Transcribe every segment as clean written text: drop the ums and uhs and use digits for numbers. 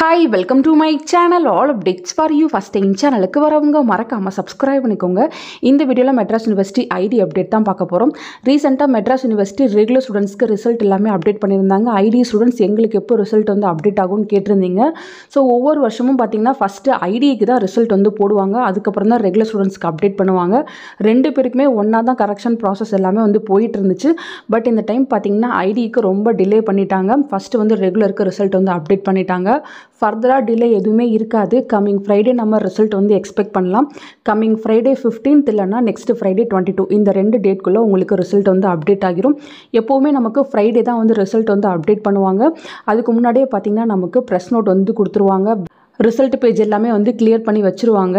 Hi, welcome to my channel. All updates for you. First time சேனலுக்கு வரவங்க மறக்காம subscribe பண்ணிக்கோங்க. இந்த வீடியோல மெட்ராஸ் யுனிவர்சிட்டி ஐடி அப்டேட் தான் பார்க்க போறோம். ரீசன்ட்டா மெட்ராஸ் யுனிவர்சிட்டி ரெகுலர் ஸ்டூடண்ட்ஸ்க்கு ரிசல்ட் எல்லாமே அப்டேட் பண்ணியிருந்தாங்க. ஐடி ஸ்டூடண்ட்ஸ் எங்களுக்கு எப்போ ரிசல்ட் வந்து அப்டேட் ஆகும்னு கேட்டிருந்தீங்க. ஸோ ஒவ்வொரு வருஷமும் பார்த்தீங்கன்னா ஃபர்ஸ்ட் ஐடிக்கு தான் ரிசல்ட் வந்து போடுவாங்க. அதுக்கப்புறம் தான் ரெகுலர் ஸ்டூடண்ட்ஸ்க்கு அப்டேட் பண்ணுவாங்க. ரெண்டு பேருக்குமே ஒன்றா தான் கரெக்ஷன் ப்ராசஸ் எல்லாமே வந்து போயிட்டு இருந்துச்சு. பட் இந்த டைம் பார்த்தீங்கன்னா ஐடிக்கு ரொம்ப டிலே பண்ணிட்டாங்க. ஃபர்ஸ்ட் வந்து ரெகுலருக்கு ரிசல்ட் வந்து அப்டேட் பண்ணிட்டாங்க. ஃபர்தராக டிலே எதுவுமே இருக்காது. கம்மிங் ஃப்ரைடே நம்ம ரிசல்ட் வந்து எக்ஸ்பெக்ட் பண்ணலாம். கம்மிங் ஃப்ரைடே 15th இல்லைனா நெக்ஸ்ட் ஃப்ரைடே 22 இந்த 2 டேட்குள்ளே உங்களுக்கு ரிசல்ட் வந்து அப்டேட் ஆகிரும். எப்போவுமே நமக்கு ஃப்ரைடே தான் வந்து ரிசல்ட் வந்து அப்டேட் பண்ணுவாங்க. அதுக்கு முன்னாடியே பார்த்திங்கன்னா நமக்கு ப்ரெஸ் நோட் வந்து கொடுத்துருவாங்க. ரிசல்ட் பேஜ் எல்லாமே வந்து கிளியர் பண்ணி வச்சுருவாங்க.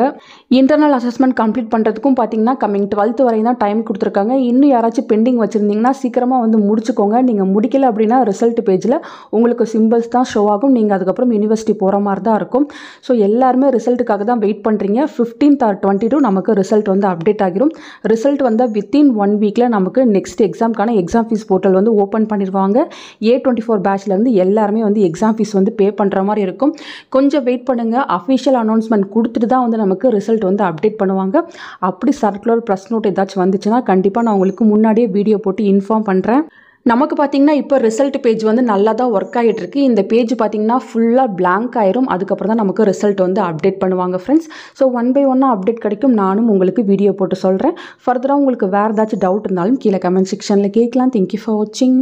இன்டர்னல் அசஸ்மெண்ட் கம்ப்ளீட் பண்ணுறதுக்கும் பார்த்தீங்கன்னா கம்மிங் 12th வரையும் தான் டைம் கொடுத்துருக்காங்க. இன்னும் யாராச்சும் பெண்டிங் வச்சுருந்தீங்கன்னா சீக்கிரமாக வந்து முடிச்சுக்கோங்க. நீங்கள் முடிக்கல அப்படின்னா ரிசல்ட் பேஜில் உங்களுக்கு சிம்பிள்ஸ் தான் ஷோ ஆகும். நீங்கள் அதுக்கப்புறம் யூனிவர்சிட்டி போகிற மாதிரி தான் இருக்கும். ஸோ எல்லாருமே ரிசல்ட்டுக்காக தான் வெயிட் பண்ணுறீங்க. 15th or 22 நமக்கு ரிசல்ட் வந்து அப்டேட் ஆகிரும். ரிசல்ட் வந்து வித்தின் 1 வீக்கில் நமக்கு நெக்ஸ்ட் எக்ஸாம்க்கான எக்ஸாம் ஃபீஸ் போர்ட்டல் வந்து ஓப்பன் பண்ணிடுவாங்க. A24 பேட்ச்லேருந்து எல்லாருமே வந்து எக்ஸாம் ஃபீஸ் வந்து பே பண்ணுற மாதிரி இருக்கும். கொஞ்சம் வெயிட் பண்ணுங்க. அஃபிஷியல் அனௌன்ஸ்மெண்ட் கொடுத்துட்டு தான் வந்து நமக்கு ரிசல்ட் வந்து அப்டேட் பண்ணுவாங்க. அப்படி சர்க்குலர் ப்ரெஸ் நோட் ஏதாச்சும் வந்துச்சுன்னா கண்டிப்பாக நான் உங்களுக்கு முன்னாடியே வீடியோ போட்டு இன்ஃபார்ம் பண்ணுறேன். நமக்கு பார்த்திங்கன்னா இப்போ ரிசல்ட் பேஜ் வந்து நல்லா தான் ஒர்க் ஆகிட்டு இருக்கு. இந்த பேஜ் பார்த்திங்கன்னா ஃபுல்லாக பிளாங்க் ஆயிரும். அதுக்கப்புறம் தான் நமக்கு ரிசல்ட் வந்து அப்டேட் பண்ணுவாங்க ஃப்ரெண்ட்ஸ். ஸோ 1 by 1 அப்டேட் கிடைக்கும். நானும் உங்களுக்கு வீடியோ போட்டு சொல்கிறேன். ஃபர்தராக உங்களுக்கு வேறு ஏதாச்சும் டவுட் இருந்தாலும் கீழே கமெண்ட் செக்ஷனில் கேட்கலாம். தேங்க்யூ ஃபார் வாட்சிங்.